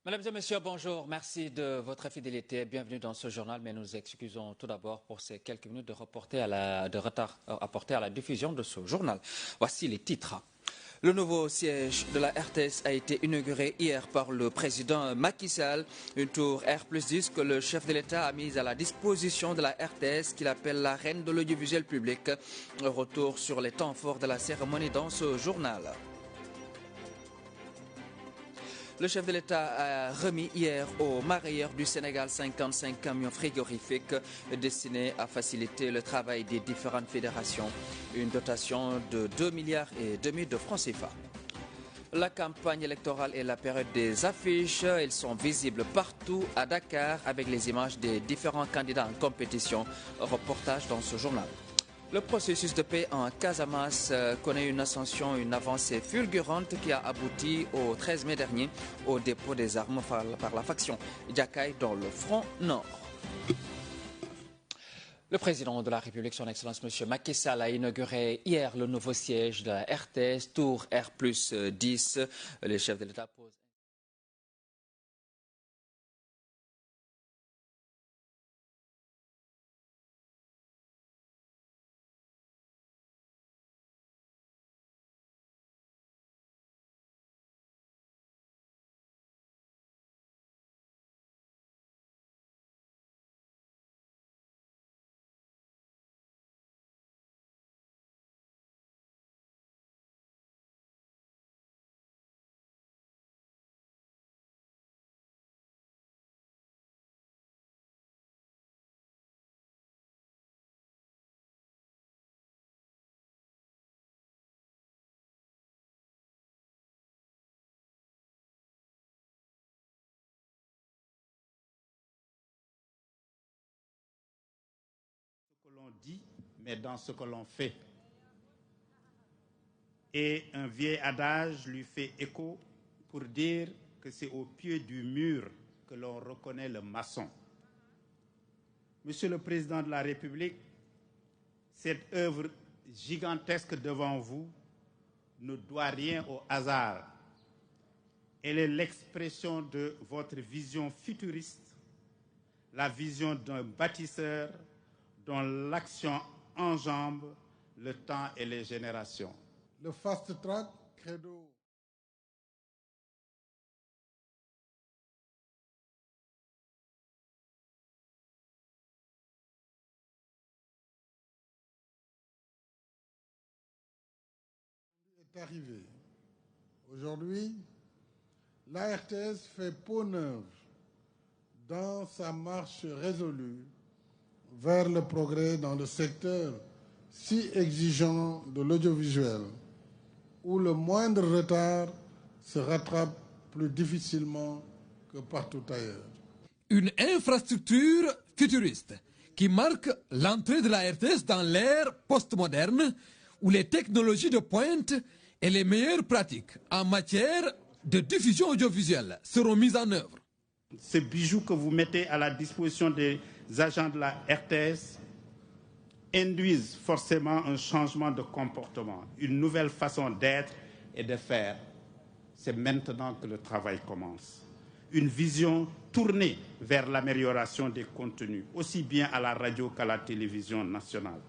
Mesdames et messieurs, bonjour. Merci de votre fidélité. Bienvenue dans ce journal, mais nous excusons tout d'abord pour ces quelques minutes de retard apporté à la diffusion de ce journal. Voici les titres. Le nouveau siège de la RTS a été inauguré hier par le président Macky Sall. Une tour R+10 que le chef de l'État a mise à la disposition de la RTS qu'il appelle la reine de l'audiovisuel public. Retour sur les temps forts de la cérémonie dans ce journal. Le chef de l'État a remis hier aux mareyeurs du Sénégal 55 camions frigorifiques destinés à faciliter le travail des différentes fédérations. Une dotation de 2,5 milliards de francs CFA. La campagne électorale et la période des affiches, elles sont visibles partout à Dakar avec les images des différents candidats en compétition. Reportage dans ce journal. Le processus de paix en Casamance connaît une ascension, une avancée fulgurante qui a abouti au 13 mai dernier au dépôt des armes par la faction Jakaï dans le front nord. Le président de la République, son Excellence M. Macky Sall, a inauguré hier le nouveau siège de la RTS, tour R+10. Les chefs de l'État posent. Que l'on dit, mais dans ce que l'on fait. Et un vieil adage lui fait écho pour dire que c'est au pied du mur que l'on reconnaît le maçon. Monsieur le Président de la République, cette œuvre gigantesque devant vous ne doit rien au hasard. Elle est l'expression de votre vision futuriste, la vision d'un bâtisseur dont l'action enjambe le temps et les générations. Le fast track credo. Est arrivé. Aujourd'hui, la RTS fait peau neuve dans sa marche résolue vers le progrès dans le secteur si exigeant de l'audiovisuel, où le moindre retard se rattrape plus difficilement que partout ailleurs. Une infrastructure futuriste qui marque l'entrée de la RTS dans l'ère postmoderne où les technologies de pointe et les meilleures pratiques en matière de diffusion audiovisuelle seront mises en œuvre. Ces bijoux que vous mettez à la disposition des agents de la RTS induisent forcément un changement de comportement, une nouvelle façon d'être et de faire. C'est maintenant que le travail commence. Une vision tournée vers l'amélioration des contenus, aussi bien à la radio qu'à la télévision nationale,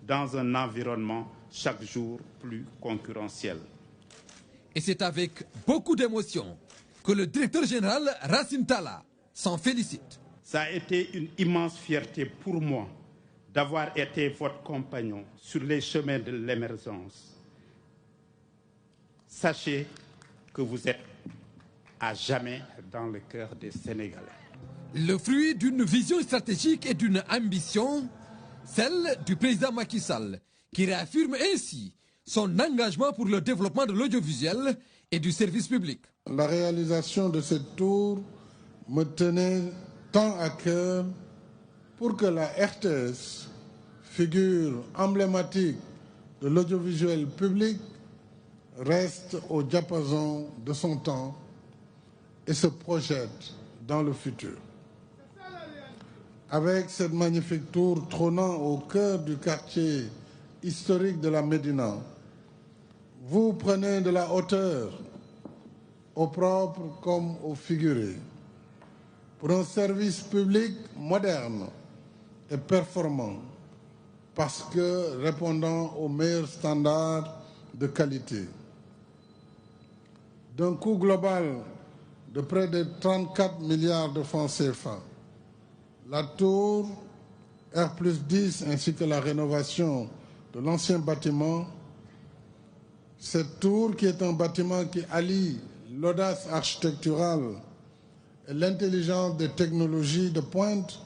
dans un environnement chaque jour plus concurrentiel. Et c'est avec beaucoup d'émotion que le directeur général Racine Talla s'en félicite. Ça a été une immense fierté pour moi d'avoir été votre compagnon sur les chemins de l'émergence. Sachez que vous êtes à jamais dans le cœur des Sénégalais. Le fruit d'une vision stratégique et d'une ambition, celle du président Macky Sall, qui réaffirme ainsi son engagement pour le développement de l'audiovisuel et du service public. La réalisation de cette tour me tenait tant à cœur pour que la RTS, figure emblématique de l'audiovisuel public, reste au diapason de son temps et se projette dans le futur. Avec cette magnifique tour trônant au cœur du quartier historique de la Médina, vous prenez de la hauteur, au propre comme au figuré. pour un service public moderne et performant, parce que répondant aux meilleurs standards de qualité. D'un coût global de près de 34 milliards de francs CFA, la tour R+10 ainsi que la rénovation de l'ancien bâtiment, cette tour qui est un bâtiment qui allie l'audace architecturale et l'intelligence des technologies de pointe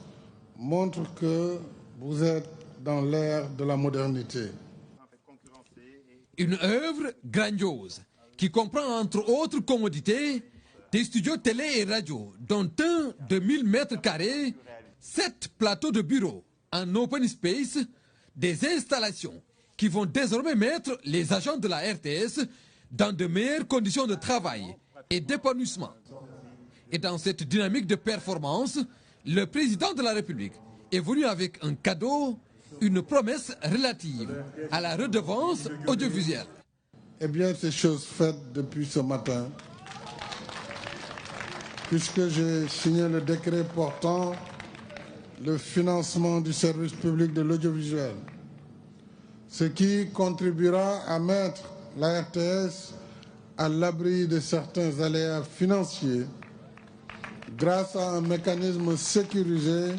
montre que vous êtes dans l'ère de la modernité. Une œuvre grandiose qui comprend entre autres commodités des studios télé et radio, dont un de 1000 mètres carrés, 7 plateaux de bureaux en open space, des installations qui vont désormais mettre les agents de la RTS dans de meilleures conditions de travail et d'épanouissement. Et dans cette dynamique de performance, le président de la République est venu avec un cadeau, une promesse relative à la redevance audiovisuelle. Eh bien, c'est chose faite depuis ce matin, puisque j'ai signé le décret portant le financement du service public de l'audiovisuel, ce qui contribuera à mettre la RTS à l'abri de certains aléas financiers grâce à un mécanisme sécurisé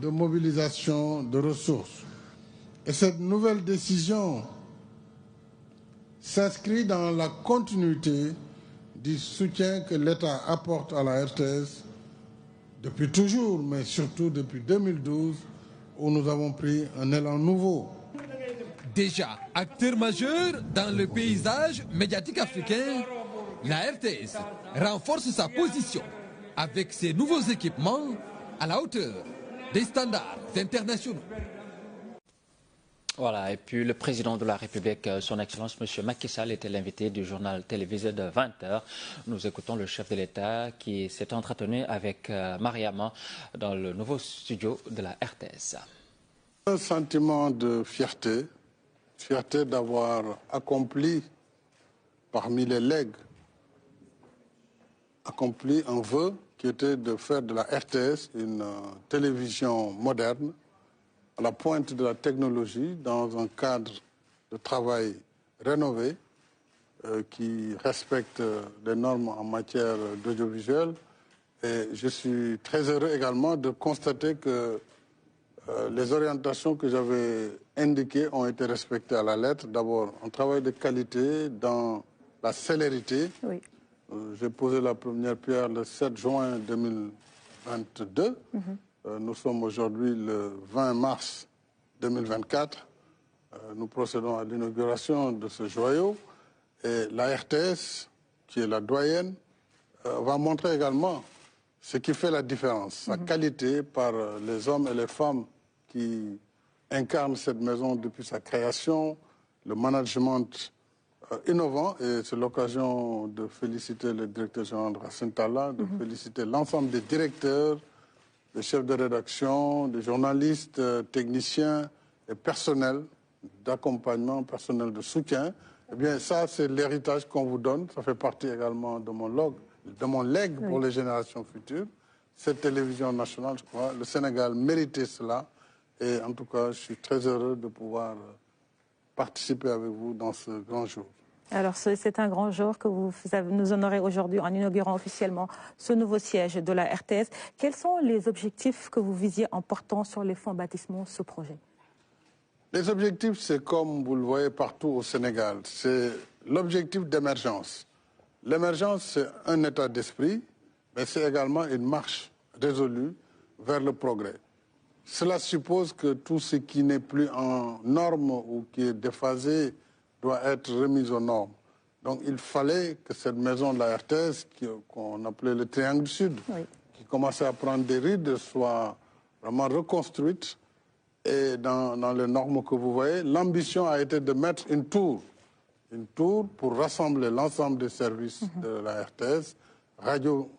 de mobilisation de ressources. Et cette nouvelle décision s'inscrit dans la continuité du soutien que l'État apporte à la RTS depuis toujours, mais surtout depuis 2012, où nous avons pris un élan nouveau. Déjà acteur majeur dans le paysage médiatique africain, la RTS renforce sa position avec ses nouveaux équipements à la hauteur des standards internationaux. Voilà, et puis le président de la République, son Excellence M. Macky Sall, était l'invité du journal télévisé de 20h. Nous écoutons le chef de l'État qui s'est entretenu avec Mariama dans le nouveau studio de la RTS. Un sentiment de fierté d'avoir accompli parmi les legs, accompli un vœu qui était de faire de la RTS une télévision moderne, à la pointe de la technologie, dans un cadre de travail rénové qui respecte les normes en matière d'audiovisuel. Et je suis très heureux également de constater que les orientations que j'avais indiquées ont été respectées à la lettre. D'abord, un travail de qualité dans la célérité. Oui. J'ai posé la première pierre le 7 juin 2022. Nous sommes aujourd'hui le 20 mars 2024. Nous procédons à l'inauguration de ce joyau. Et la RTS, qui est la doyenne, va montrer également ce qui fait la différence, sa qualité par les hommes et les femmes qui incarnent cette maison depuis sa création, le management innovant. Et c'est l'occasion de féliciter le directeur général Racine Talla, de féliciter l'ensemble des directeurs, des chefs de rédaction, des journalistes, techniciens et personnel d'accompagnement, personnel de soutien. Eh bien, ça, c'est l'héritage qu'on vous donne. Ça fait partie également de mon legs pour les générations futures. Cette télévision nationale, je crois, le Sénégal méritait cela. Et en tout cas, je suis très heureux de pouvoir participer avec vous dans ce grand jour. Alors, c'est un grand jour que vous nous honorez aujourd'hui en inaugurant officiellement ce nouveau siège de la RTS. Quels sont les objectifs que vous visiez en portant sur les fonds baptismaux ce projet? Les objectifs, c'est comme vous le voyez partout au Sénégal, c'est l'objectif d'émergence. L'émergence, c'est un état d'esprit, mais c'est également une marche résolue vers le progrès. Cela suppose que tout ce qui n'est plus en norme ou qui est déphasé doit être remis aux normes. Donc il fallait que cette maison de la RTS, qu'on appelait le Triangle Sud, qui commençait à prendre des rides, soit vraiment reconstruite. Et dans les normes que vous voyez, l'ambition a été de mettre une tour pour rassembler l'ensemble des services de la RTS, radio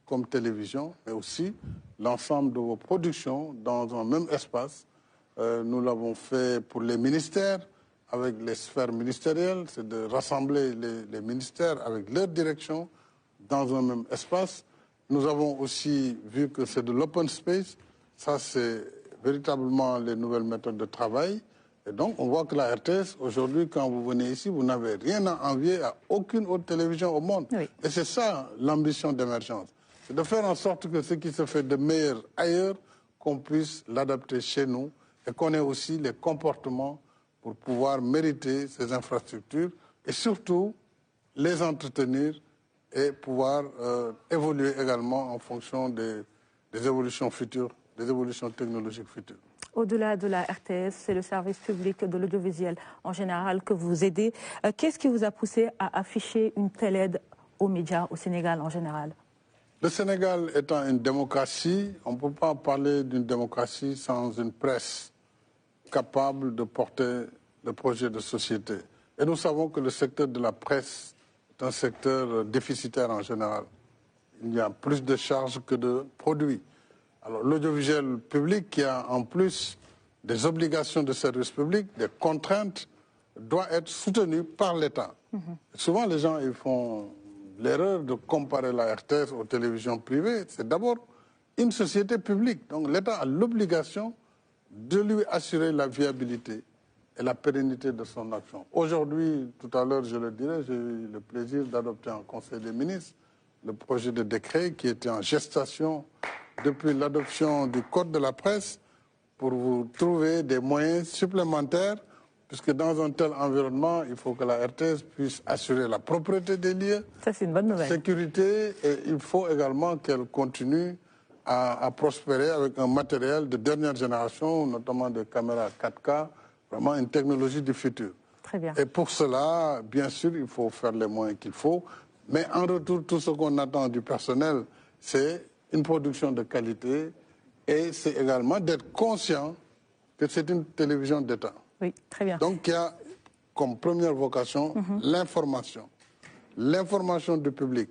comme télévision, mais aussi l'ensemble de vos productions dans un même espace. Nous l'avons fait pour les ministères, avec les sphères ministérielles, c'est de rassembler les ministères avec leur direction dans un même espace. Nous avons aussi vu que c'est de l'open space. Ça, c'est véritablement les nouvelles méthodes de travail. Et donc, on voit que la RTS, aujourd'hui, quand vous venez ici, vous n'avez rien à envier à aucune autre télévision au monde. Oui. Et c'est ça, l'ambition d'émergence. C'est de faire en sorte que ce qui se fait de meilleur ailleurs, qu'on puisse l'adapter chez nous et qu'on ait aussi les comportements pour pouvoir mériter ces infrastructures et surtout les entretenir et pouvoir évoluer également en fonction des évolutions futures, des évolutions technologiques futures. Au-delà de la RTS, c'est le service public de l'audiovisuel en général que vous aidez. Qu'est-ce qui vous a poussé à afficher une telle aide aux médias au Sénégal en général? Le Sénégal étant une démocratie, on ne peut pas parler d'une démocratie sans une presse capable de porter le projet de société. Et nous savons que le secteur de la presse est un secteur déficitaire en général. Il y a plus de charges que de produits. Alors l'audiovisuel public, qui a en plus des obligations de service public, des contraintes, doit être soutenu par l'État. Souvent, les gens ils font l'erreur de comparer la RTS aux télévisions privées. C'est d'abord une société publique. Donc l'État a l'obligation de lui assurer la viabilité et la pérennité de son action. Aujourd'hui, tout à l'heure, je le dirais, j'ai eu le plaisir d'adopter en Conseil des ministres le projet de décret qui était en gestation depuis l'adoption du Code de la presse pour vous trouver des moyens supplémentaires, puisque dans un tel environnement, il faut que la RTS puisse assurer la propreté des lieux, Ça, c'est une bonne nouvelle. la sécurité, et il faut également qu'elle continue à prospérer avec un matériel de dernière génération, notamment des caméras 4K, vraiment une technologie du futur. Très bien. Et pour cela, bien sûr, il faut faire les moyens qu'il faut, mais en retour, tout ce qu'on attend du personnel, c'est une production de qualité et c'est également d'être conscient que c'est une télévision d'État. Oui, très bien. Donc, il y a comme première vocation l'information. L'information du public.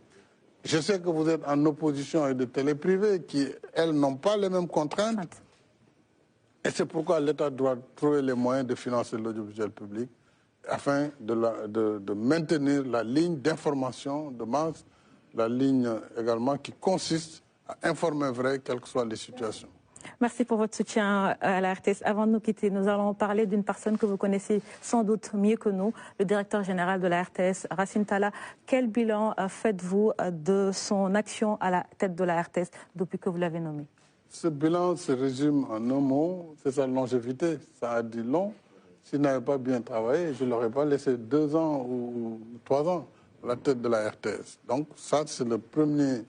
Je sais que vous êtes en opposition avec des télés privées qui, elles, n'ont pas les mêmes contraintes. Et c'est pourquoi l'État doit trouver les moyens de financer l'audiovisuel public afin de maintenir la ligne d'information de masse, la ligne également qui consiste à informer vrai, quelles que soient les situations. Merci pour votre soutien à la RTS. Avant de nous quitter, nous allons parler d'une personne que vous connaissez sans doute mieux que nous, le directeur général de la RTS, Racine Talla. Quel bilan faites-vous de son action à la tête de la RTS depuis que vous l'avez nommé? Ce bilan se résume en un mot, c'est sa longévité. Ça a dit long. S'il n'avait pas bien travaillé, je ne l'aurais pas laissé 2 ans ou 3 ans à la tête de la RTS. Donc ça, c'est le premier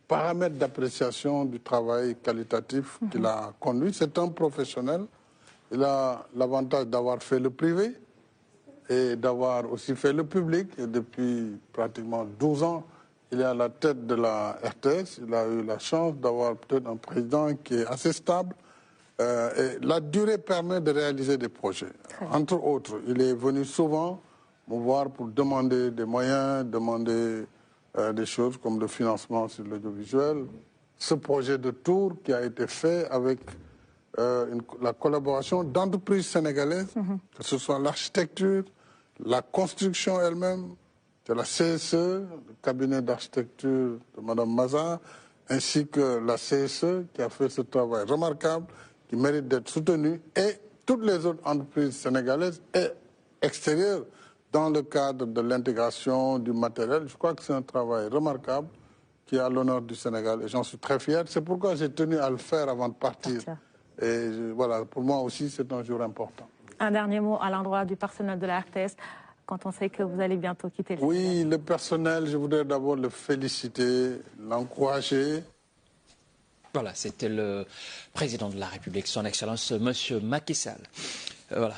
paramètre d'appréciation du travail qualitatif qu'il a conduit. C'est un professionnel. Il a l'avantage d'avoir fait le privé et d'avoir aussi fait le public. Et depuis pratiquement 12 ans, il est à la tête de la RTS. Il a eu la chance d'avoir peut-être un président qui est assez stable. Et la durée permet de réaliser des projets. Entre autres, il est venu souvent me voir pour demander des moyens, demander des choses comme le financement sur l'audiovisuel. Ce projet de tour qui a été fait avec la collaboration d'entreprises sénégalaises, que ce soit l'architecture, la construction elle-même, de la CSE, le cabinet d'architecture de Mme Maza, ainsi que la CSE qui a fait ce travail remarquable, qui mérite d'être soutenu, et toutes les autres entreprises sénégalaises et extérieures dans le cadre de l'intégration du matériel. Je crois que c'est un travail remarquable qui est à l'honneur du Sénégal et j'en suis très fier. C'est pourquoi j'ai tenu à le faire avant de partir. Et voilà, pour moi aussi, c'est un jour important. Un dernier mot à l'endroit du personnel de la RTS, quand on sait que vous allez bientôt quitter le Sénégal. Oui, le personnel, je voudrais d'abord le féliciter, l'encourager. Voilà, c'était le président de la République, son Excellence, Monsieur Macky Sall. Voilà.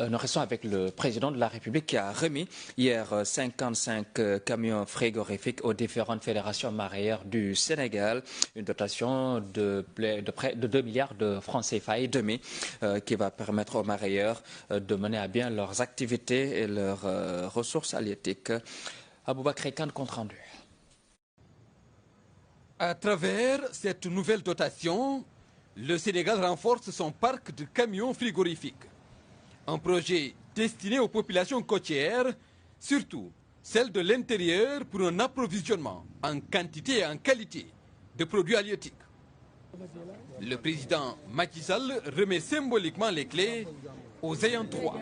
Nous restons avec le président de la République qui a remis hier 55 camions frigorifiques aux différentes fédérations mareyeurs du Sénégal, une dotation de près de 2 milliards de francs CFA et demi qui va permettre aux mareyeurs de mener à bien leurs activités et leurs ressources halieutiques. Aboubakry Kane, compte rendu. À travers cette nouvelle dotation, le Sénégal renforce son parc de camions frigorifiques. Un projet destiné aux populations côtières, surtout celles de l'intérieur, pour un approvisionnement en quantité et en qualité de produits halieutiques. Le président Macky Sall remet symboliquement les clés aux ayants droit.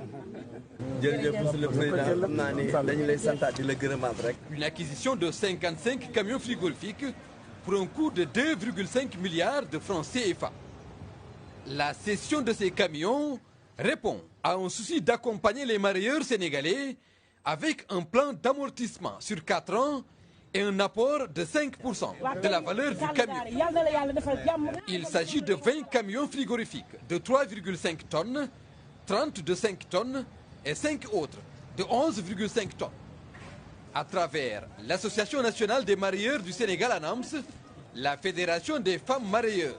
Une acquisition de 55 camions frigorifiques pour un coût de 2,5 milliards de francs CFA. La cession de ces camions répond à un souci d'accompagner les mareyeurs sénégalais avec un plan d'amortissement sur 4 ans et un apport de 5% de la valeur du camion. Il s'agit de 20 camions frigorifiques de 3,5 tonnes, 30 de 5 tonnes et 5 autres de 11,5 tonnes. À travers l'Association nationale des mareyeurs du Sénégal ANAMS, la Fédération des femmes mareyeuses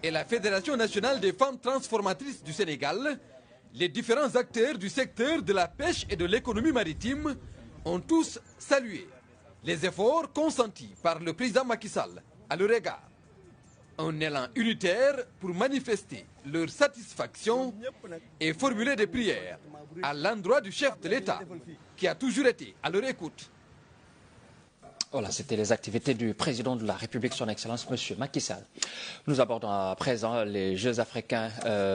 et la Fédération nationale des femmes transformatrices du Sénégal, les différents acteurs du secteur de la pêche et de l'économie maritime ont tous salué les efforts consentis par le président Macky Sall à leur égard. Un élan unitaire pour manifester leur satisfaction et formuler des prières à l'endroit du chef de l'État qui a toujours été à leur écoute. Voilà, c'était les activités du président de la République, son Excellence, M. Macky Sall. Nous abordons à présent les Jeux africains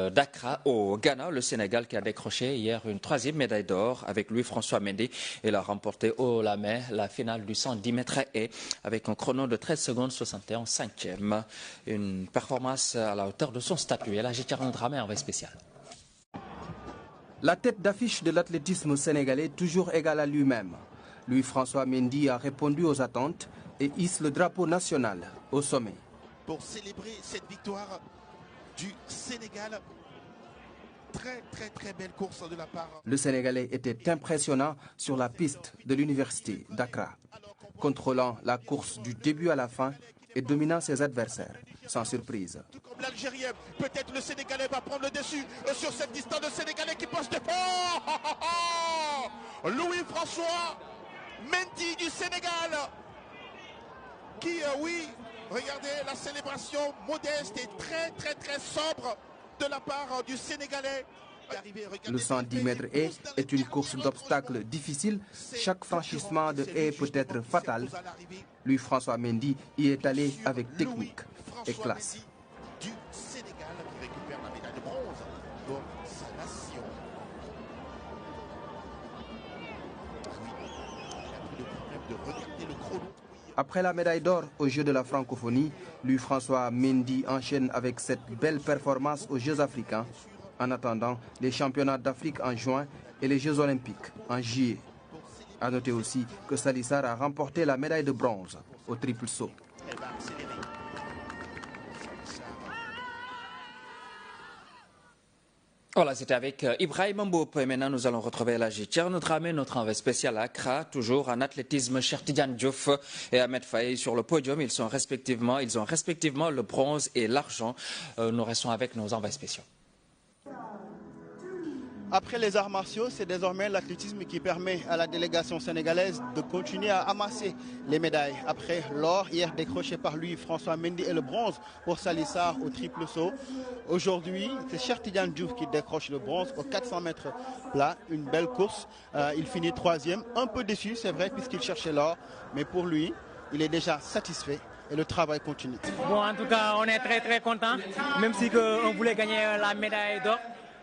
d'Accra au Ghana. Le Sénégal qui a décroché hier une 3e médaille d'or avec Louis-François Mendy. Il a remporté haut la main la finale du 110 mètres et avec un chrono de 13 secondes 61 cinquième. Une performance à la hauteur de son statut. Et là, j'ai tiré un drame envoyé spécial. La tête d'affiche de l'athlétisme sénégalais, toujours égal à lui-même. Louis-François Mendy a répondu aux attentes et hisse le drapeau national au sommet. Pour célébrer cette victoire du Sénégal, très belle course de la part. Le Sénégalais était impressionnant sur la piste de l'université d'Accra, contrôlant la course du début à la fin et dominant ses adversaires, sans surprise. Tout comme l'Algérien, peut-être le Sénégalais va prendre le dessus sur cette distance. Le Sénégalais qui passe de fort. Louis-François Mendy du Sénégal, qui, oui, regardez la célébration modeste et très sobre de la part du Sénégalais. Le 110 mètres haie est une course d'obstacles difficile. Chaque franchissement de haie peut être fatal. Louis-François Mendy y est allé avec technique et classe. Du Sénégal qui récupère la médaille de bronze pour sa nation. Après la médaille d'or aux Jeux de la francophonie, Louis-François Mendy enchaîne avec cette belle performance aux Jeux africains, en attendant les championnats d'Afrique en juin et les Jeux olympiques en juillet. A noter aussi que Salissar a remporté la médaille de bronze au triple saut. Voilà, c'était avec Ibrahim Mboup. Et maintenant, nous allons retrouver la Gitière, notre envoyé spécial à Accra, toujours en athlétisme, Cheikh Tidiane Diouf et Ahmed Faye sur le podium. Ils ont respectivement le bronze et l'argent. Nous restons avec nos envoyés spéciaux. Après les arts martiaux, c'est désormais l'athlétisme qui permet à la délégation sénégalaise de continuer à amasser les médailles. Après l'or, hier décroché par Louis-François Mendy et le bronze pour Salissar au triple saut. Aujourd'hui, c'est Cheikh Tidiane Diouf qui décroche le bronze au 400 mètres plat. Une belle course. Il finit 3e. Un peu déçu, c'est vrai, puisqu'il cherchait l'or. Mais pour lui, il est déjà satisfait. Et le travail continue. Bon, en tout cas, on est très content, même si on voulait gagner la médaille d'or.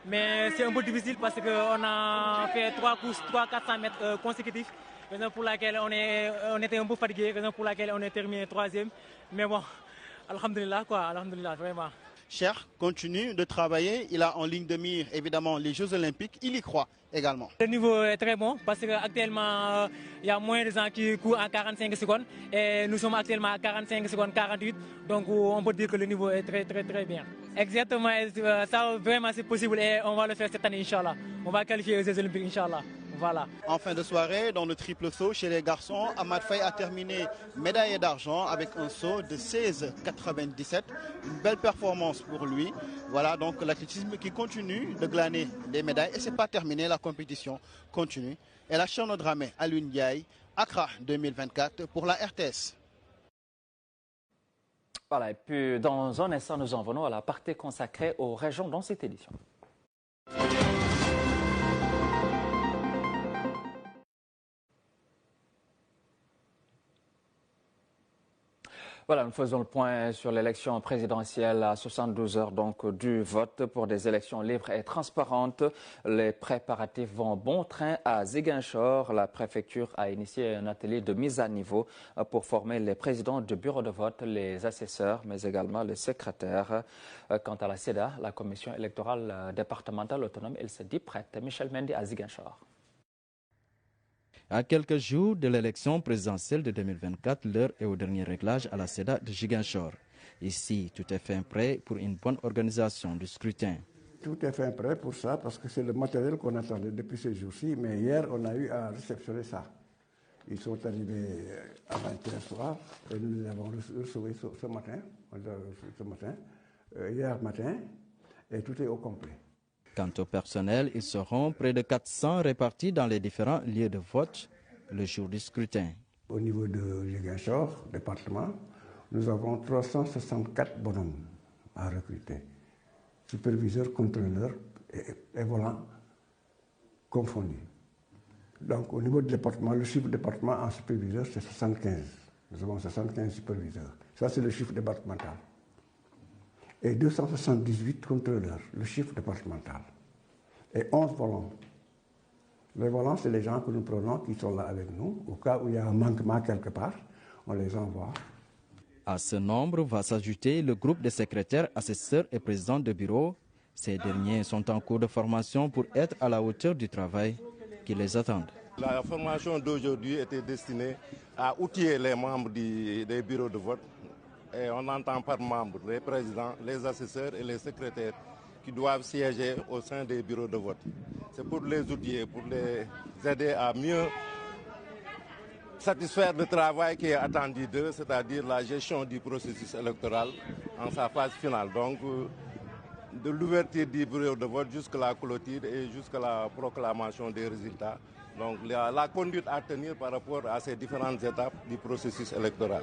Mais c'est un peu difficile parce qu'on a fait 3 courses, 400 mètres consécutifs, raison pour laquelle on était un peu fatigué, raison pour laquelle on est terminé 3e. Mais bon, alhamdulillah, vraiment. Cheikh continue de travailler, il a en ligne de mire évidemment les Jeux Olympiques, il y croit également. Le niveau est très bon parce qu'actuellement il y a moins de gens qui courent en 45 secondes et nous sommes actuellement à 45 secondes 48, donc on peut dire que le niveau est très bien. Exactement, ça vraiment c'est possible et on va le faire cette année Inch'Allah. On va qualifier aux Jeux Olympiques Inch'Allah. Voilà. En fin de soirée, dans le triple saut chez les garçons, Ahmed Faye a terminé médaillé d'argent avec un saut de 16,97. Une belle performance pour lui. Voilà donc l'athlétisme qui continue de glaner des médailles. Et ce n'est pas terminé, la compétition continue. Et la chaîne Dramé à Ndiaye, Accra 2024 pour la RTS. Voilà, et puis dans un instant, nous en venons à la partie consacrée aux régions dans cette édition. Voilà, nous faisons le point sur l'élection présidentielle à 72 heures donc du vote pour des élections libres et transparentes. Les préparatifs vont bon train à Ziguinchor. La préfecture a initié un atelier de mise à niveau pour former les présidents du bureau de vote, les assesseurs, mais également les secrétaires. Quant à la CEDA, la commission électorale départementale autonome, elle se dit prête. Michel Mendy à Ziguinchor. À quelques jours de l'élection présidentielle de 2024, l'heure est au dernier réglage à la CEDA de Ziguinchor. Ici, tout est fin prêt pour une bonne organisation du scrutin. Tout est fin prêt pour ça parce que c'est le matériel qu'on attendait depuis ces jours-ci. Mais hier, on a eu à réceptionner ça. Ils sont arrivés à 21h soir et nous les avons reçus ce matin, hier matin, et tout est au complet. Quant au personnel, ils seront près de 400 répartis dans les différents lieux de vote le jour du scrutin. Au niveau de Ziguinchor, département, nous avons 364 bonhommes à recruter. Superviseurs, contrôleurs et volants confondus. Donc au niveau du département, le chiffre département en superviseur, c'est 75. Nous avons 75 superviseurs. Ça, c'est le chiffre départemental. Et 278 contrôleurs, le chiffre départemental. Et 11 volants. Les volants, c'est les gens que nous prenons qui sont là avec nous. Au cas où il y a un manquement quelque part, on les envoie. À ce nombre va s'ajouter le groupe de secrétaires, assesseurs et présidents de bureau. Ces derniers sont en cours de formation pour être à la hauteur du travail qui les attend. La formation d'aujourd'hui était destinée à outiller les membres des bureaux de vote. Et on entend par membres les présidents, les assesseurs et les secrétaires qui doivent siéger au sein des bureaux de vote. C'est pour les outiller, pour les aider à mieux satisfaire le travail qui est attendu d'eux, c'est-à-dire la gestion du processus électoral en sa phase finale. Donc, de l'ouverture du bureau de vote jusqu'à la clôture et jusqu'à la proclamation des résultats. Donc, la conduite à tenir par rapport à ces différentes étapes du processus électoral.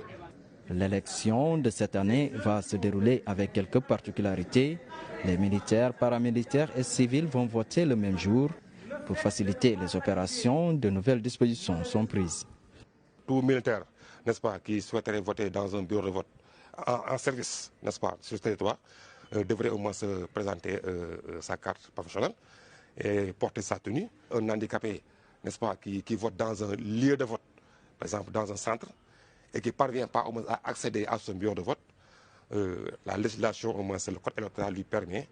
L'élection de cette année va se dérouler avec quelques particularités. Les militaires, paramilitaires et civils vont voter le même jour. Pour faciliter les opérations, de nouvelles dispositions sont prises. Tout militaire, n'est-ce pas, qui souhaiterait voter dans un bureau de vote en service, n'est-ce pas, sur ce territoire, devrait au moins se présenter sa carte professionnelle et porter sa tenue. Un handicapé, n'est-ce pas, qui vote dans un lieu de vote, par exemple dans un centre, et qui ne parvient pas au moins à accéder à ce bureau de vote, la législation, au moins c'est le code électoral, lui permet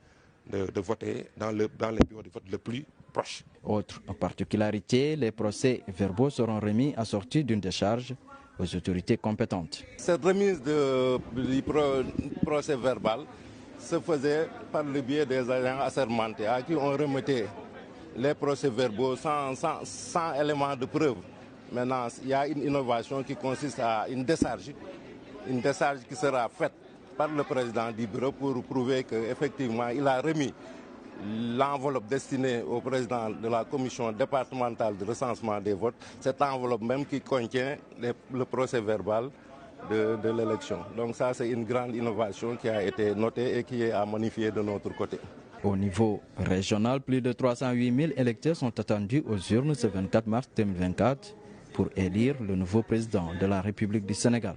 de voter dans les bureaux de vote le plus proche. Autre particularité, les procès verbaux seront remis assortis d'une décharge aux autorités compétentes. Cette remise du procès verbal se faisait par le biais des agents assermentés à qui on remettait les procès verbaux sans éléments de preuve. Maintenant, il y a une innovation qui consiste à une décharge qui sera faite par le président du bureau pour prouver qu'effectivement, il a remis l'enveloppe destinée au président de la commission départementale de recensement des votes, cette enveloppe même qui contient le procès verbal de l'élection. Donc ça, c'est une grande innovation qui a été notée et qui est à magnifier de notre côté. Au niveau régional, plus de 308 000 électeurs sont attendus aux urnes ce 24 mars 2024 pour élire le nouveau président de la République du Sénégal.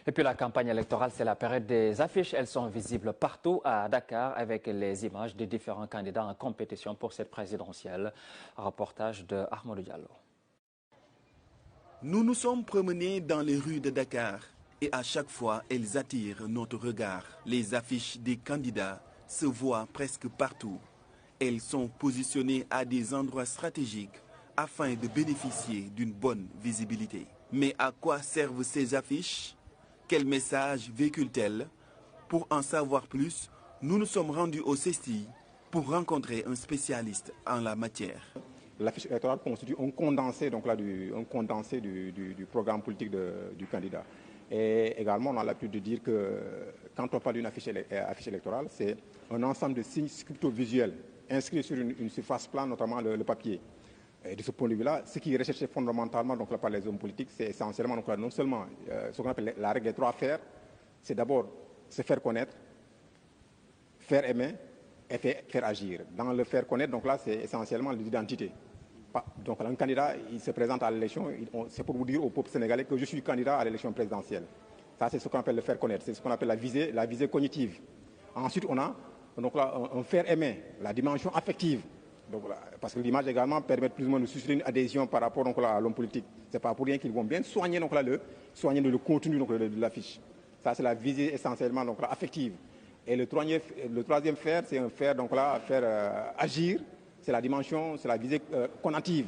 Et puis la campagne électorale, c'est la période des affiches. Elles sont visibles partout à Dakar avec les images des différents candidats en compétition pour cette présidentielle. Reportage de Ahmadou Diallo. Nous nous sommes promenés dans les rues de Dakar et à chaque fois, elles attirent notre regard. Les affiches des candidats se voient presque partout. Elles sont positionnées à des endroits stratégiques afin de bénéficier d'une bonne visibilité. Mais à quoi servent ces affiches? Quel message véhiculent-elles? Pour en savoir plus, nous nous sommes rendus au CESTI pour rencontrer un spécialiste en la matière. L'affiche électorale constitue un condensé, du programme politique du candidat. Et également, on a l'habitude de dire que quand on parle d'une affiche électorale, c'est un ensemble de signes scriptovisuels inscrits sur une surface plane, notamment le papier. Et de ce point de vue-là, ce qui est recherché fondamentalement par les hommes politiques, c'est essentiellement non seulement ce qu'on appelle la règle des 3 faire, c'est d'abord se faire connaître, faire aimer et faire agir. Dans le faire connaître, donc là, c'est essentiellement l'identité. Donc un candidat, il se présente à l'élection, c'est pour vous dire au peuple sénégalais que je suis candidat à l'élection présidentielle. Ça, c'est ce qu'on appelle le faire connaître, c'est ce qu'on appelle la visée cognitive. Ensuite, on a donc là, un faire aimer, la dimension affective. Donc, là, parce que l'image également permet plus ou moins de susciter une adhésion par rapport donc, là, à l'homme politique. Ce n'est pas pour rien qu'ils vont bien soigner, donc, là, le contenu donc, de l'affiche. Ça, c'est la visée essentiellement donc, là, affective. Et le troisième faire, c'est un faire, donc, là, faire agir. C'est la dimension, c'est la visée conative.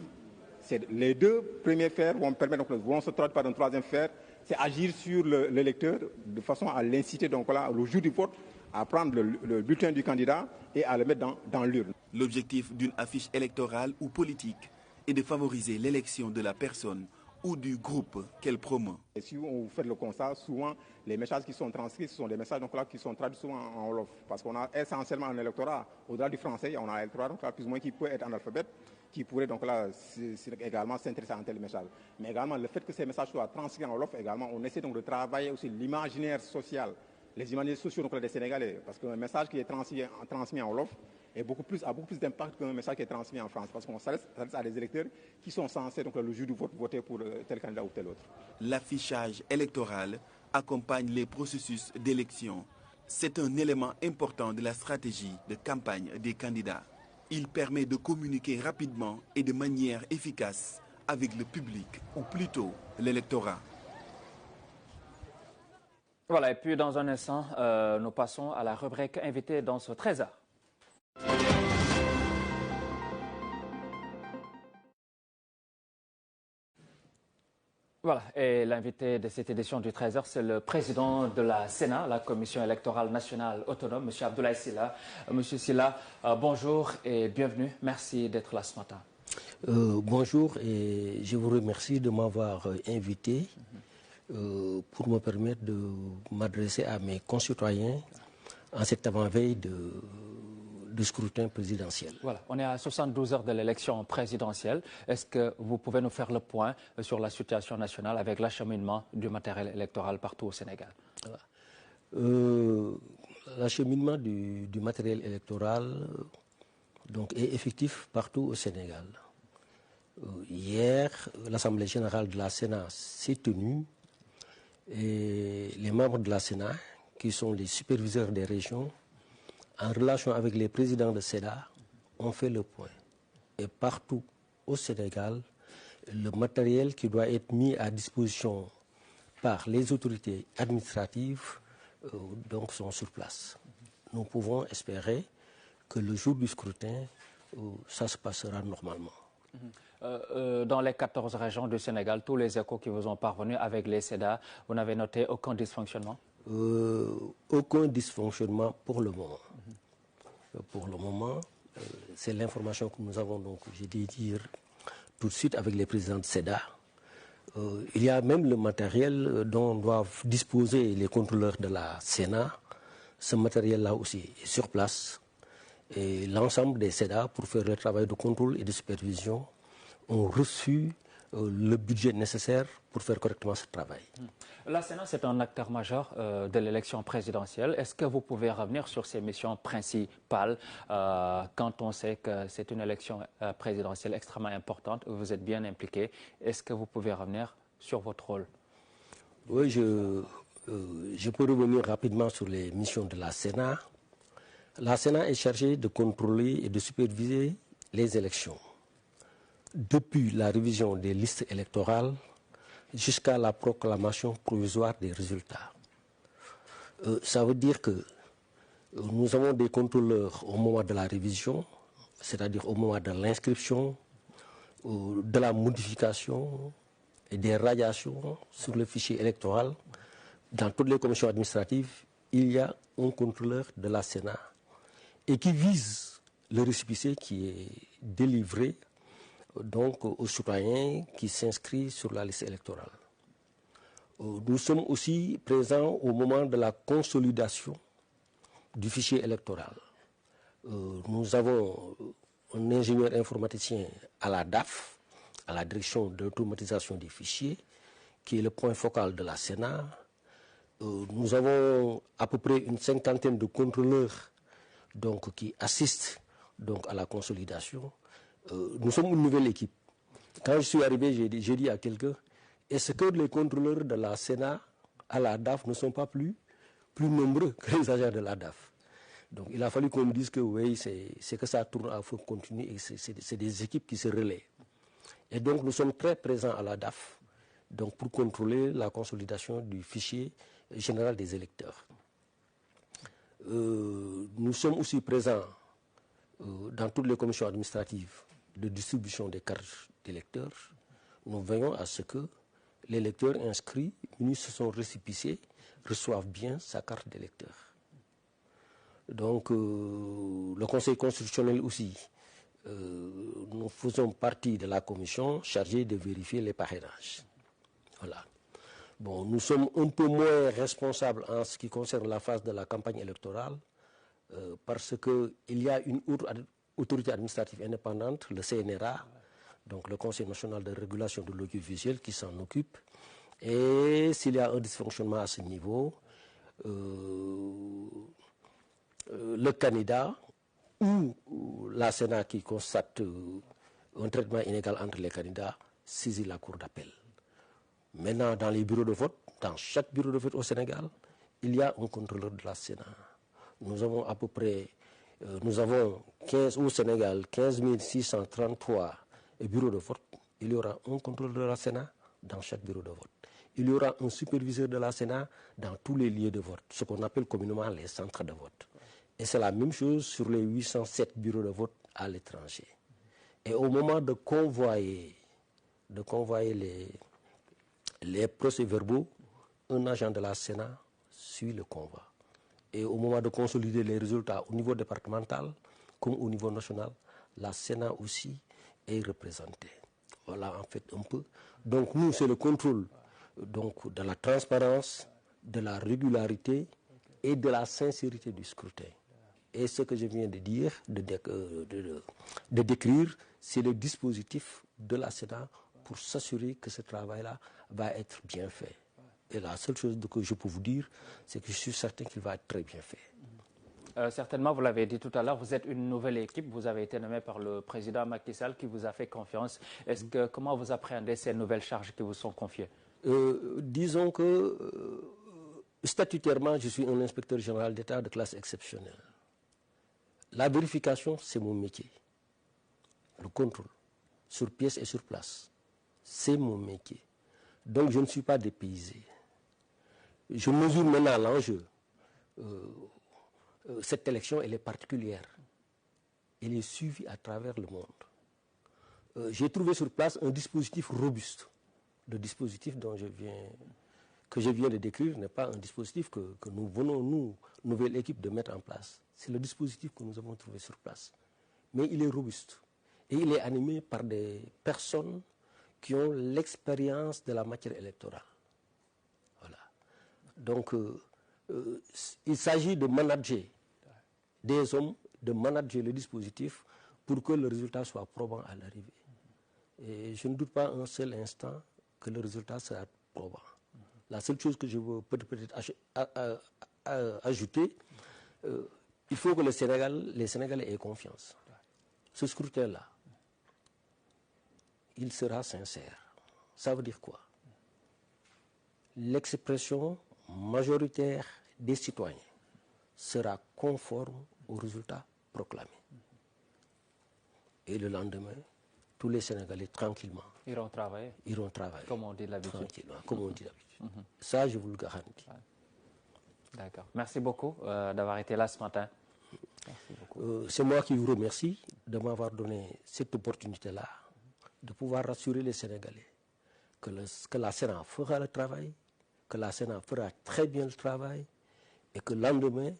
Les deux premiers fers vont se traduire par un troisième fer, c'est agir sur l'électeur de façon à l'inciter donc là, le jour du vote, à prendre le bulletin du candidat et à le mettre dans l'urne. L'objectif d'une affiche électorale ou politique est de favoriser l'élection de la personne ou du groupe qu'elle promeut. Et si vous faites le constat, souvent les messages qui sont transcrits, ce sont des messages donc là, qui sont traduits souvent en Wolof. Parce qu'on a essentiellement un électorat, au-delà du français, on a un électorat donc là, plus ou moins qui peut être analphabète, qui pourrait donc là également s'intéresser à un tel message. Mais également le fait que ces messages soient transcrits en Wolof, également, on essaie donc de travailler aussi l'imaginaire social, les imaginaires sociaux donc là, des Sénégalais. Parce qu'un message qui est transmis en Wolof a beaucoup plus d'impact qu'un message qui est transmis en France. Parce qu'on s'adresse à des électeurs qui sont censés, donc, le jour du vote, voter pour tel candidat ou tel autre. L'affichage électoral accompagne les processus d'élection. C'est un élément important de la stratégie de campagne des candidats. Il permet de communiquer rapidement et de manière efficace avec le public, ou plutôt l'électorat. Voilà, et puis dans un instant, nous passons à la rubrique invitée dans ce trésor. Voilà, et l'invité de cette édition du Trésor, c'est le président de la Sénat, la Commission électorale nationale autonome, M. Abdoulaye Sylla. Monsieur Sylla, bonjour et bienvenue. Merci d'être là ce matin. Bonjour et je vous remercie de m'avoir invité pour me permettre de m'adresser à mes concitoyens en cette avant-veille de scrutin présidentiel. Voilà, on est à 72 heures de l'élection présidentielle. Est-ce que vous pouvez nous faire le point sur la situation nationale avec l'acheminement du matériel électoral partout au Sénégal? L'acheminement du matériel électoral donc, est effectif partout au Sénégal. Hier, l'Assemblée générale de la Sénat s'est tenue et les membres de la Sénat, qui sont les superviseurs des régions, en relation avec les présidents de SEDA, ont fait le point. Et partout au Sénégal, le matériel qui doit être mis à disposition par les autorités administratives donc sont sur place. Nous pouvons espérer que le jour du scrutin, ça se passera normalement. Dans les 14 régions du Sénégal, tous les échos qui vous ont parvenu avec les SEDA, vous n'avez noté aucun dysfonctionnement? Aucun dysfonctionnement pour le moment. Pour le moment, c'est l'information que nous avons, donc, j'ai dit dire tout de suite avec les présidents de SEDA. Il y a même le matériel dont doivent disposer les contrôleurs de la Sénat. Ce matériel-là aussi est sur place. Et l'ensemble des SEDA, pour faire le travail de contrôle et de supervision, ont reçu le budget nécessaire pour faire correctement ce travail. La Sénat, c'est un acteur majeur de l'élection présidentielle. Est-ce que vous pouvez revenir sur ses missions principales quand on sait que c'est une élection présidentielle extrêmement importante, vous êtes bien impliqué? Est-ce que vous pouvez revenir sur votre rôle? Oui, je peux revenir rapidement sur les missions de la Sénat. La Sénat est chargée de contrôler et de superviser les élections. Depuis la révision des listes électorales jusqu'à la proclamation provisoire des résultats. Ça veut dire que nous avons des contrôleurs au moment de la révision, c'est-à-dire au moment de l'inscription, de la modification et des radiations sur le fichier électoral. Dans toutes les commissions administratives, il y a un contrôleur de la Sénat et qui vise le récépissé qui est délivré donc aux citoyens qui s'inscrivent sur la liste électorale. Nous sommes aussi présents au moment de la consolidation du fichier électoral. Nous avons un ingénieur informaticien à la DAF, à la direction de l'automatisation des fichiers, qui est le point focal de la Sénat. Nous avons à peu près une cinquantaine de contrôleurs donc, qui assistent donc, à la consolidation. nous sommes une nouvelle équipe. Quand je suis arrivé, j'ai dit à quelqu'un, est-ce que les contrôleurs de la Sénat à la DAF ne sont pas plus nombreux que les agents de la DAF? Donc il a fallu qu'on me dise que oui, c'est que ça tourne à feu continu et c'est des équipes qui se relaient. Et donc nous sommes très présents à la DAF donc, pour contrôler la consolidation du fichier général des électeurs. Nous sommes aussi présents dans toutes les commissions administratives de distribution des cartes d'électeurs. Nous veillons à ce que les électeurs inscrits, munis de son récépissé, reçoivent bien sa carte d'électeur. Donc, le Conseil constitutionnel aussi, nous faisons partie de la commission chargée de vérifier les parrainages. Voilà. Bon, nous sommes un peu moins responsables en ce qui concerne la phase de la campagne électorale, parce qu'il y a une autorité administrative indépendante, le CNRA, donc le Conseil national de régulation de l'audiovisuel, qui s'en occupe. Et s'il y a un dysfonctionnement à ce niveau, le candidat ou la Sénat qui constate un traitement inégal entre les candidats saisit la cour d'appel. Maintenant, dans les bureaux de vote, dans chaque bureau de vote au Sénégal, il y a un contrôleur de la Sénat. Nous avons à peu près, au Sénégal 15 633 bureaux de vote. Il y aura un contrôleur de la Sénat dans chaque bureau de vote. Il y aura un superviseur de la Sénat dans tous les lieux de vote, ce qu'on appelle communément les centres de vote. Et c'est la même chose sur les 807 bureaux de vote à l'étranger. Et au moment de convoyer les procès-verbaux, un agent de la Sénat suit le convoi. Et au moment de consolider les résultats au niveau départemental comme au niveau national, la Sénat aussi est représentée. Voilà en fait un peu. Donc nous, c'est le contrôle donc, de la transparence, de la régularité et de la sincérité du scrutin. Et ce que je viens de dire, de décrire, c'est le dispositif de la Sénat pour s'assurer que ce travail-là va être bien fait. Et la seule chose que je peux vous dire, c'est que je suis certain qu'il va être très bien fait. Certainement, vous l'avez dit tout à l'heure, vous êtes une nouvelle équipe, vous avez été nommé par le président Macky Sall qui vous a fait confiance. Comment vous appréhendez ces nouvelles charges qui vous sont confiées? Disons que statutairement, je suis un inspecteur général d'État de classe exceptionnelle. La vérification, c'est mon métier. Le contrôle, sur pièce et sur place, c'est mon métier. Donc je ne suis pas dépaysé. Je mesure maintenant l'enjeu. Cette élection, elle est particulière. Elle est suivie à travers le monde. J'ai trouvé sur place un dispositif robuste. Le dispositif que je viens de décrire n'est pas un dispositif que nous venons, nous, nouvelle équipe, de mettre en place. C'est le dispositif que nous avons trouvé sur place. Mais il est robuste. Et il est animé par des personnes qui ont l'expérience de la matière électorale. Voilà. Donc, il s'agit de manager des hommes, de manager le dispositif pour que le résultat soit probant à l'arrivée. Et je ne doute pas un seul instant que le résultat sera probant. La seule chose que je veux peut-être ajouter, il faut que les Sénégalais aient confiance. Ce scrutin-là, il sera sincère. Ça veut dire quoi? L'expression majoritaire des citoyens sera conforme au résultat proclamé. Et le lendemain, tous les Sénégalais, tranquillement, iront travailler. Comme on dit l'habitude. Tranquillement, comme on dit d'habitude. Ça, je vous le garantis. D'accord. Merci beaucoup d'avoir été là ce matin. C'est moi qui vous remercie de m'avoir donné cette opportunité-là, de pouvoir rassurer les Sénégalais que la Sénat fera le travail, que la Sénat fera très bien le travail, et que le lendemain,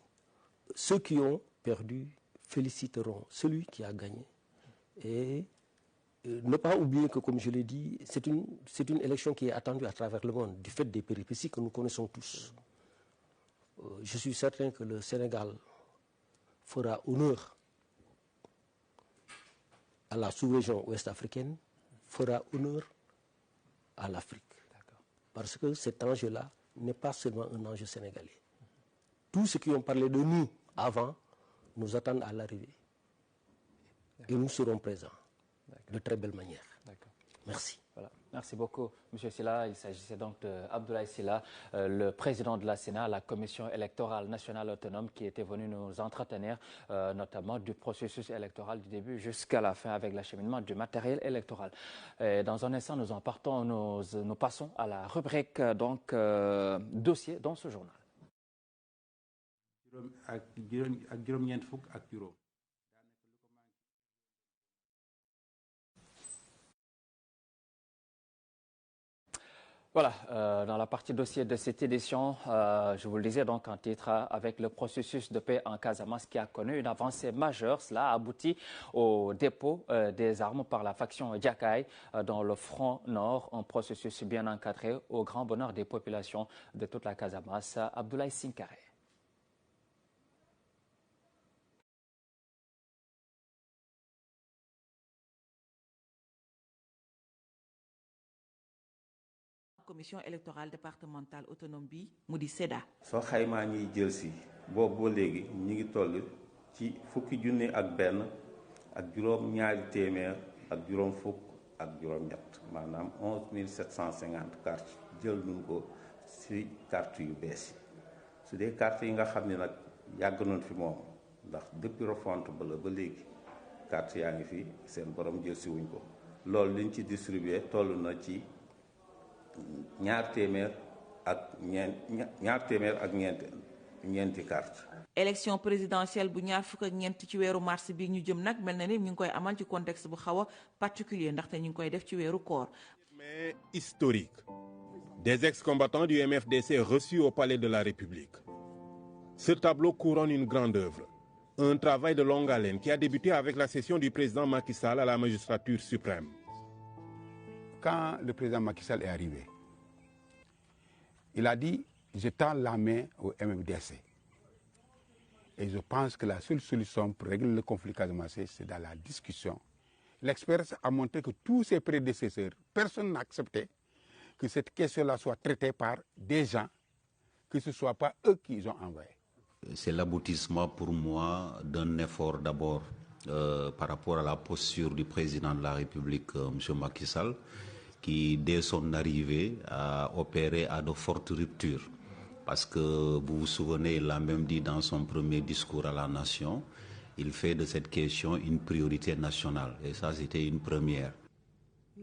ceux qui ont perdu féliciteront celui qui a gagné. Et ne pas oublier que, comme je l'ai dit, c'est une élection qui est attendue à travers le monde, du fait des péripéties que nous connaissons tous. Je suis certain que le Sénégal fera honneur à la sous-région ouest-africaine, fera honneur à l'Afrique. Parce que cet enjeu-là n'est pas seulement un enjeu sénégalais. Tous ceux qui ont parlé de nous avant nous attendent à l'arrivée. Et nous serons présents. de très belle manière. Merci. Voilà. Merci beaucoup, M. Sylla. Il s'agissait donc d'Abdoulaye Sylla, le président de la Sénat, la Commission électorale nationale autonome, qui était venu nous entretenir, notamment du processus électoral du début jusqu'à la fin avec l'acheminement du matériel électoral. Et dans un instant, nous passons à la rubrique dossier dans ce journal. Voilà, dans la partie dossier de cette édition, je vous le disais donc en titre, avec le processus de paix en Casamance qui a connu une avancée majeure. Cela a abouti au dépôt des armes par la faction Diakaye dans le front nord, un processus bien encadré au grand bonheur des populations de toute la Casamance. Abdoulaye Sinkare. Commission électorale départementale autonome bi mu di SEDA. soo xaymaa ñuy jël si boobu ba léegi ñu ngi toll ci fukki junni ak benn ak juróom ñaari téeméer ak juróom fukk ak juróom ñett maanaam 11 750 cartes jël nañ ko si carte yu bees yi su dee carte yi nga xam ne nag yàgg nañ fi moom ndax depuis refonte ba la ba léegi carte yaa ngi fi seen borom jël si wuñ ko loolu liñ ci distribué toll na ci ñaar téeméer ak ñeenti carte. élection présidentielle bu ñaar fukk ak ñeent ci weeru mars bi ñu jëm nag mel na ni ñu ngi koy amal ci contexte bu xaw a particulier ndaxte ñu ngi koy def ci weeru koor. Mais historique. Des ex-combattants du MFDC reçus au Palais de la République. Ce tableau couronne une grande œuvre. Un travail de longue haleine qui a débuté avec la cession du président Macky Sall à la magistrature suprême. Quand le président Macky Sall est arrivé, il a dit « je tends la main au MFDC ». Et je pense que la seule solution pour régler le conflit casamançais, c'est dans la discussion. L'expérience a montré que tous ses prédécesseurs, personne n'a accepté que cette question-là soit traitée par des gens, que ce ne soit pas eux qui les ont envoyés. C'est l'aboutissement pour moi d'un effort d'abord par rapport à la posture du président de la République, M. Macky Sall, qui, dès son arrivée, a opéré à de fortes ruptures. Parce que, vous vous souvenez, il l'a même dit dans son premier discours à la nation, il fait de cette question une priorité nationale. Et ça, c'était une première.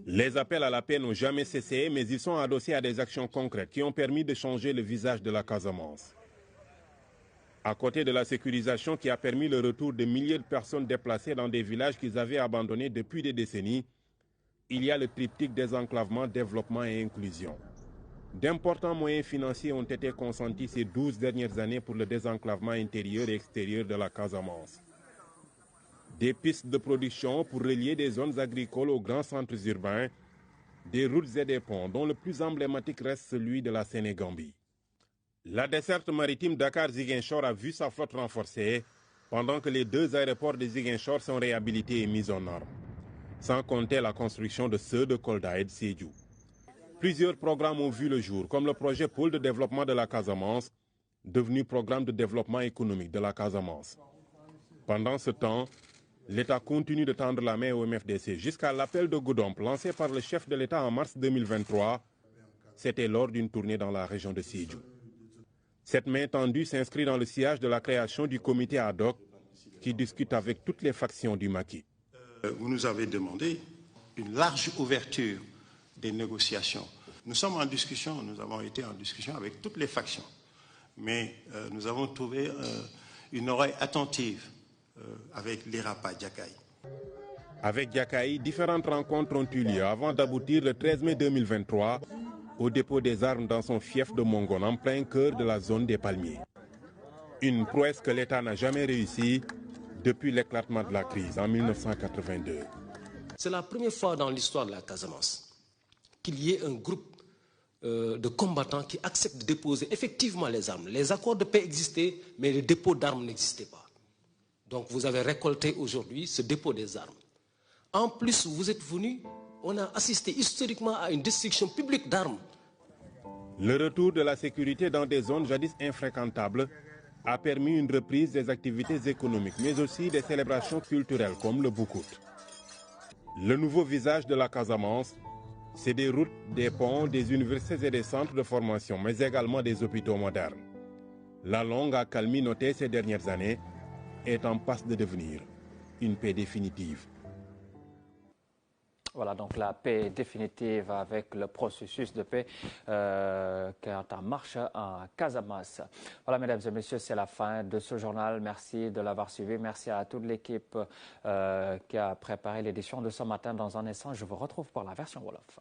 Les appels à la paix n'ont jamais cessé, mais ils sont adossés à des actions concrètes qui ont permis de changer le visage de la Casamance. À côté de la sécurisation qui a permis le retour de milliers de personnes déplacées dans des villages qu'ils avaient abandonnés depuis des décennies, il y a le triptyque désenclavement, développement et inclusion. D'importants moyens financiers ont été consentis ces 12 dernières années pour le désenclavement intérieur et extérieur de la Casamance. Des pistes de production pour relier des zones agricoles aux grands centres urbains, des routes et des ponts, dont le plus emblématique reste celui de la Sénégambie. La desserte maritime Dakar-Ziguinchor a vu sa flotte renforcée, pendant que les deux aéroports de Ziguinchor sont réhabilités et mis en norme. Sans compter la construction de ceux de Kolda et de Sédhiou. Plusieurs programmes ont vu le jour, comme le projet Pôle de développement de la Casamance, devenu programme de développement économique de la Casamance. Pendant ce temps, l'État continue de tendre la main au MFDC jusqu'à l'appel de Goudomp lancé par le chef de l'État en mars 2023. C'était lors d'une tournée dans la région de Sédhiou. Cette main tendue s'inscrit dans le sillage de la création du comité ad hoc qui discute avec toutes les factions du maquis. Vous nous avez demandé une large ouverture des négociations. Nous sommes en discussion, nous avons été en discussion avec toutes les factions. Mais nous avons trouvé une oreille attentive avec l'IRAPA Diakaye. Avec Diakaye, différentes rencontres ont eu lieu avant d'aboutir le 13 mai 2023 au dépôt des armes dans son fief de Mongon, en plein cœur de la zone des Palmiers. Une prouesse que l'État n'a jamais réussi depuis l'éclatement de la crise en 1982. C'est la première fois dans l'histoire de la Casamance qu'il y ait un groupe de combattants qui acceptent de déposer effectivement les armes. Les accords de paix existaient, mais le dépôt d'armes n'existait pas. Donc vous avez récolté aujourd'hui ce dépôt des armes. En plus, vous êtes venus, on a assisté historiquement à une destruction publique d'armes. Le retour de la sécurité dans des zones jadis infréquentables a permis une reprise des activités économiques, mais aussi des célébrations culturelles comme le Boukout. Le nouveau visage de la Casamance, c'est des routes, des ponts, des universités et des centres de formation, mais également des hôpitaux modernes. La longue accalmie notée ces dernières années est en passe de devenir une paix définitive. Voilà donc la paix définitive avec le processus de paix qui est en marche en Casamance. Voilà, mesdames et messieurs, c'est la fin de ce journal. Merci de l'avoir suivi. Merci à toute l'équipe qui a préparé l'édition de ce matin. Dans un instant, je vous retrouve pour la version Wolof.